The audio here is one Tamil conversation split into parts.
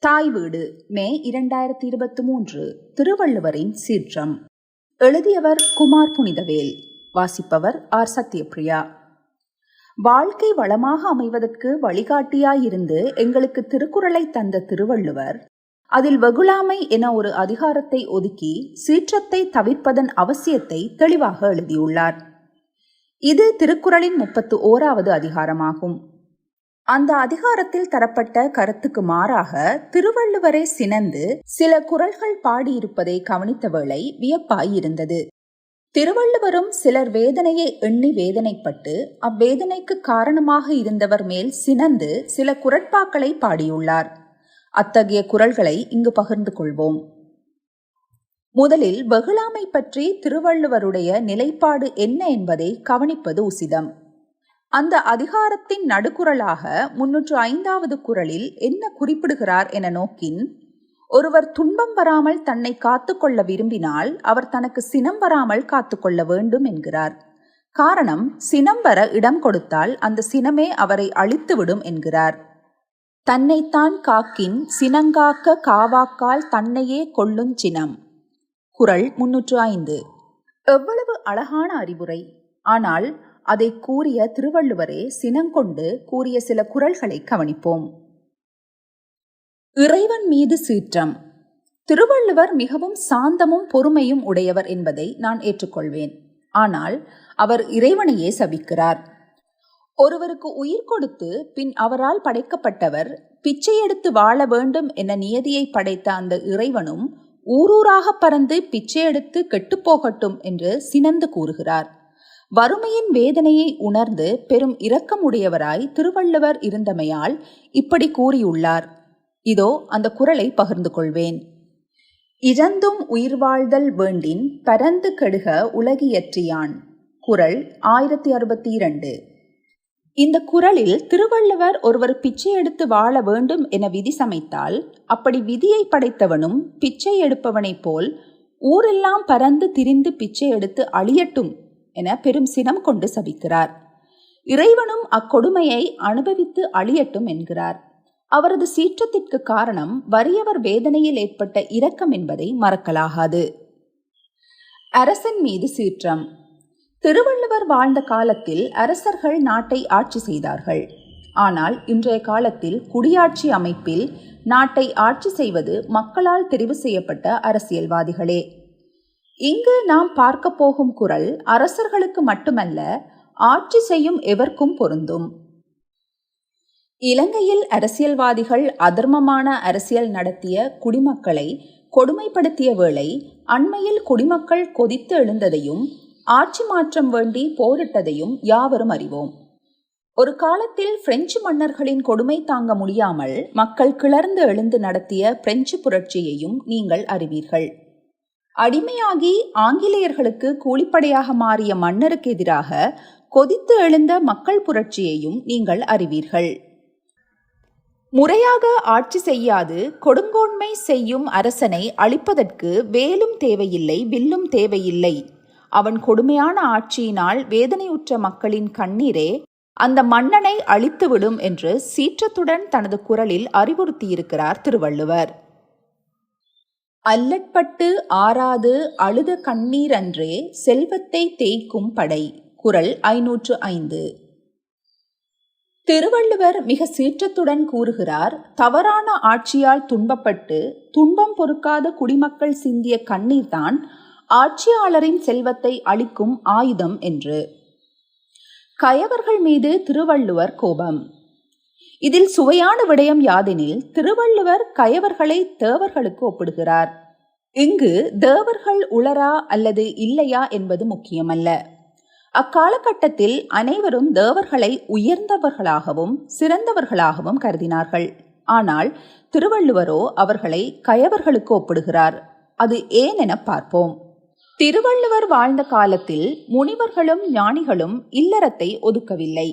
தாய் வீடு மே 2023 திருவள்ளுவரின் சீற்றம். எழுதியவர் குமார் புனிதவேல். வாசிப்பவர் ஆர் சத்யபிரியா. வாழ்க்கை வளமாக அமைவதற்கு வழிகாட்டியாயிருந்து எங்களுக்கு திருக்குறளை தந்த திருவள்ளுவர் அதில் வெகுளாமை என ஒரு அதிகாரத்தை ஒதுக்கி சீற்றத்தை தவிர்ப்பதன் அவசியத்தை தெளிவாக எழுதியுள்ளார். இது திருக்குறளின் 31வது அதிகாரமாகும். அந்த அதிகாரத்தில் தரப்பட்ட கருத்துக்கு மாறாக திருவள்ளுவரை சினந்து சில குறள்கள் பாடியிருப்பதை கவனித்த வேளை வியப்பாயிருந்தது. திருவள்ளுவரும் சிலர் வேதனையை எண்ணி வேதனைப்பட்டு அவ்வேதனைக்கு காரணமாக இருந்தவர் மேல் சினந்து சில குறட்பாக்களை பாடியுள்ளார். அத்தகைய குறள்களை இங்கு பகிர்ந்து கொள்வோம். முதலில் வெகுளாமை பற்றி திருவள்ளுவருடைய நிலைப்பாடு என்ன என்பதை கவனிப்பது உசிதம். அந்த அதிகாரத்தின் நடுக்குறளாக 305வது குறளில் என்ன குறிப்பிடுகிறார் என நோக்கின், ஒருவர் துன்பம் வராமல் தன்னை காத்துக்கொள்ள விரும்பினால் அவர் தனக்கு சினம் வராமல் காத்துக்கொள்ள வேண்டும் என்கிறார். காரணம், சினம் வர இடம் கொடுத்தால் அந்த சினமே அவரை அழித்துவிடும் என்கிறார். தன்னைத்தான் காக்கின் சினங்காக்க காவாக்கால் தன்னையே கொள்ளும் சினம். குறள் 305. எவ்வளவு அழகான அறிவுரை! ஆனால் அதை கூறிய திருவள்ளுவரே சினங்கொண்டு கூறிய சில குறள்களை கவனிப்போம். இறைவன் மீது சீற்றம். திருவள்ளுவர் மிகவும் சாந்தமும் பொறுமையும் உடையவர் என்பதை நான் ஏற்றுக்கொள்வேன். ஆனால் அவர் இறைவனையே சபிக்கிறார். ஒருவருக்கு உயிர் கொடுத்து பின் அவரால் படைக்கப்பட்டவர் பிச்சை எடுத்து வாழ வேண்டும் என நியதியை படைத்த அந்த இறைவனும் ஊரூராக பறந்து பிச்சை எடுத்து கெட்டுப்போகட்டும் என்று சினந்து கூறுகிறார். வறுமையின் வேதனையை உணர்ந்து பெரும் இரக்கமுடையவராய் திருவள்ளுவர் இருந்தமையால் இப்படி கூறியுள்ளார். இதோ அந்த குறளை பகிர்ந்து கொள்வேன். இறந்தும் உயிர் வாழ்தல் வேண்டின் பரந்து கெடுக உலகியற்றியான். குறள் 1062. இந்த குறளில் திருவள்ளுவர் ஒருவர் பிச்சை எடுத்து வாழ வேண்டும் என விதி சமைத்தால் அப்படி விதியை படைத்தவனும் பிச்சை எடுப்பவனைப் போல் ஊரெல்லாம் பறந்து திரிந்து பிச்சை எடுத்து அழியட்டும் என பெரும் சினம் கொண்டு சபிக்கிறார். இறைவனும் அக்கொடுமையை அனுபவித்து அழியட்டும் என்கிறார். அவரது சீற்றத்திற்கு காரணம் வறியவர் வேதனையில் ஏற்பட்ட இரக்கம் என்பதை மறக்கலாகாது. அரசன் மீது சீற்றம். திருவள்ளுவர் வாழ்ந்த காலத்தில் அரசர்கள் நாட்டை ஆட்சி செய்தார்கள். ஆனால் இன்றைய காலத்தில் குடியாட்சி அமைப்பில் நாட்டை ஆட்சி செய்வது மக்களால் தெரிவு செய்யப்பட்ட அரசியல்வாதிகளே. இங்கு நாம் பார்க்க போகும் குறள் அரசர்களுக்கு மட்டுமல்ல, ஆட்சி செய்யும் எவர்க்கும் பொருந்தும். இலங்கையில் அரசியல்வாதிகள் அதர்மமான அரசியல் நடத்திய குடிமக்களை கொடுமைப்படுத்திய வேளை அண்மையில் குடிமக்கள் கொதித்து எழுந்ததையும் ஆட்சி மாற்றம் வேண்டி போரிட்டதையும் யாவரும் அறிவோம். ஒரு காலத்தில் பிரெஞ்சு மன்னர்களின் கொடுமை தாங்க முடியாமல் மக்கள் கிளர்ந்து எழுந்து நடத்திய பிரெஞ்சு புரட்சியையும் நீங்கள் அறிவீர்கள். அடிமையாகி ஆங்கிலேயர்களுக்கு கூலிப்படையாக மாறிய மன்னருக்கு எதிராக கொதித்து எழுந்த மக்கள் புரட்சியையும் நீங்கள் அறிவீர்கள். முறையாக ஆட்சி செய்யாது கொடுங்கோன்மை செய்யும் அரசனை அழிப்பதற்கு வேலும் தேவையில்லை, வில்லும் தேவையில்லை. அவன் கொடுமையான ஆட்சியினால் வேதனையுற்ற மக்களின் கண்ணீரே அந்த மன்னனை அழித்துவிடும் என்று சீற்றத்துடன் தனது குறளில் அறிவுறுத்தியிருக்கிறார் திருவள்ளுவர். அல்லற்பட்டு ஆறாது அழுத கண்ணீர் அன்றே செல்வத்தை தேய்க்கும் படை. குறள் 505. திருவள்ளுவர் மிக சீற்றத்துடன் கூறுகிறார், தவறான ஆட்சியால் துன்பப்பட்டு துன்பம் பொறுக்காத குடிமக்கள் சிந்திய கண்ணீர்தான் ஆட்சியாளரின் செல்வத்தை அளிக்கும் ஆயுதம் என்று. கயவர்கள் மீது திருவள்ளுவர் கோபம். இதில் சுவையான விடயம் யாதெனில் திருவள்ளுவர் கயவர்களை தேவர்களுக்கு ஒப்பிடுகிறார். இங்கு தேவர்கள் உளரா அல்லது இல்லையா என்பது முக்கியமல்ல. அக்காலகட்டத்தில் அனைவரும் தேவர்களை உயர்ந்தவர்களாகவும் சிறந்தவர்களாகவும் கருதினார்கள். ஆனால் திருவள்ளுவரோ அவர்களை கயவர்களுக்கு ஒப்பிடுகிறார். அது ஏன் என பார்ப்போம். திருவள்ளுவர் வாழ்ந்த காலத்தில் முனிவர்களும் ஞானிகளும் இல்லறத்தை ஒதுக்கவில்லை.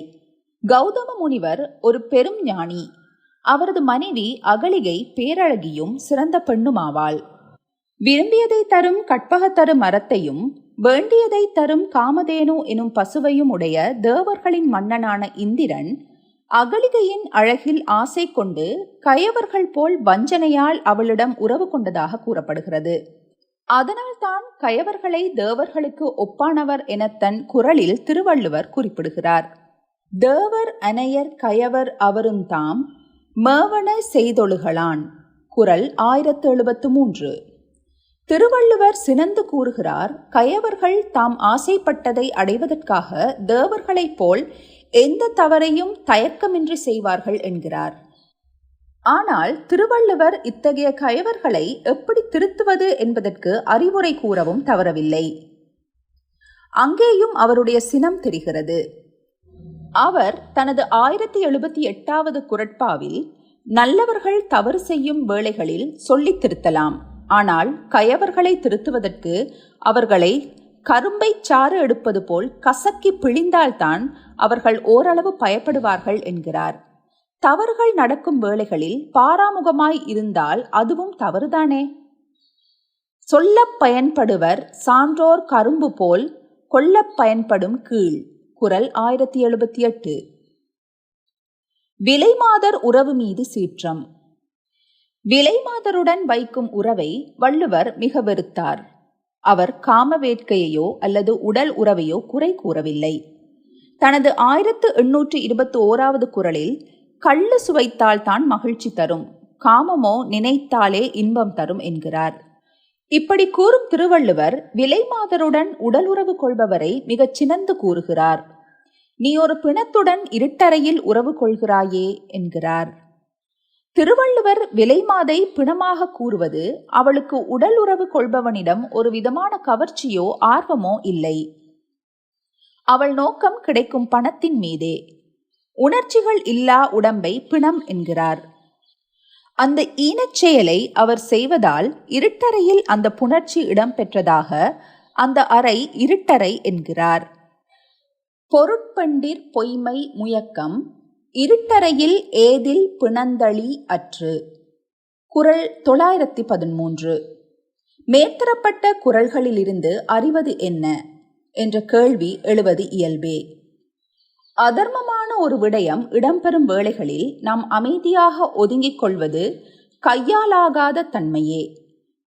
கௌதம முனிவர் ஒரு பெரும் ஞானி. அவரது மனைவி அகலிகை பேரழகியும் சிறந்த பெண்ணுமாவாள். விரும்பியதை தரும் கற்பகத்தரு மரத்தையும் வேண்டியதை தரும் காமதேனு எனும் பசுவையும் உடைய தேவர்களின் மன்னனான இந்திரன் அகலிகையின் அழகில் ஆசை கொண்டு கயவர்கள் போல் வஞ்சனையால் அவளிடம் உறவு கொண்டதாக கூறப்படுகிறது. அதனால்தான் கயவர்களை தேவர்களுக்கு ஒப்பானவர் என தன் குறளில் திருவள்ளுவர் குறிப்பிடுகிறார். தேவர் அனையர் கயவர் அவரும் தாம் மேவன செய்தொழுகலான். குறள் 1073. திருவள்ளுவர் சினந்து கூறுகிறார், கயவர்கள் தாம் ஆசைப்பட்டதை அடைவதற்காக தேவர்களைப் போல் எந்த தவறையும் தயக்கமின்றி செய்வார்கள் என்கிறார். ஆனால் திருவள்ளுவர் இத்தகைய கயவர்களை எப்படி திருத்துவது என்பதற்கு அறிவுரை கூறவும் தவறவில்லை. அங்கேயும் அவருடைய சினம் தெரிகிறது. அவர் தனது 1078வது குறட்பாவில் நல்லவர்கள் தவறு செய்யும் வேளைகளில் சொல்லித் திருத்தலாம், ஆனால் கயவர்களை திருத்துவதற்கு அவர்களை கரும்பை சாறு எடுப்பது போல் கசக்கி பிழிந்தால்தான் அவர்கள் ஓரளவு பயப்படுவார்கள் என்கிறார். தவறுகள் நடக்கும் வேளைகளில் பாராமுகமாய் இருந்தால் அதுவும் தவறுதானே. சொல்லப் பயன்படுவர் சான்றோர் கரும்பு போல் கொள்ளப் பயன்படும் கீழ். குறள் 1078. விலைமாதர் உறவு மீது சீற்றம். விலைமாதருடன் வைக்கும் உறவை வள்ளுவர் மிக வெறுத்தார். அவர் காம வேட்கையையோ அல்லது உடல் உறவையோ குறை கூறவில்லை. தனது 1821வது குறளில் கள்ளு சுவைத்தால் தான் மகிழ்ச்சி தரும், காமமோ நினைத்தாலே இன்பம் தரும் என்கிறார். இப்படி கூறும் திருவள்ளுவர் விலைமாதருடன் உடல் உறவு கொள்பவரை மிகச் சினந்து கூறுகிறார். நீ ஒரு பிணத்துடன் இருட்டறையில் உறவு கொள்கிறாயே என்கிறார். திருவள்ளுவர் விலைமாதை பிணமாக கூறுவது அவளுக்கு உடல் உறவு கொள்பவனிடம் ஒரு விதமான கவர்ச்சியோ ஆர்வமோ இல்லை. அவள் நோக்கம் கிடைக்கும் பணத்தின் மீதே. உணர்ச்சிகள் இல்லா உடம்பை பிணம் என்கிறார். அந்த ஈனச் செயலை அவர் செய்வதால் இருட்டறையில் அந்த புணர்ச்சி இடம்பெற்றதாக அந்த அறை இருட்டறை என்கிறார். பொருட்பெண்டிர் பொய்மை முயக்கம் இருட்டறையில் ஏதில் பிணந்தளி அற்று. குறள் 913. மேற்தரப்பட்ட குறள்களிலிருந்து அறிவது என்ன என்ற கேள்வி எழுவது இயல்பே. அதர்மமான ஒரு விடயம் இடம்பெறும் வேளைகளில் நாம் அமைதியாக ஒதுங்கிக் கொள்வது கையாலாகாத தன்மையே.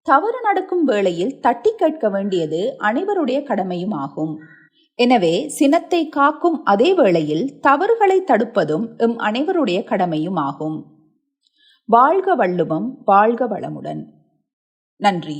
தவறு நடக்கும் வேளையில் தட்டி கேட்க வேண்டியது அனைவருடைய கடமையும் ஆகும். எனவே சினத்தை காக்கும் அதே வேளையில் தவறுகளை தடுப்பதும் எம் அனைவருடைய கடமையும் ஆகும். வாழ்க வள்ளுவம், வாழ்க வளமுடன். நன்றி.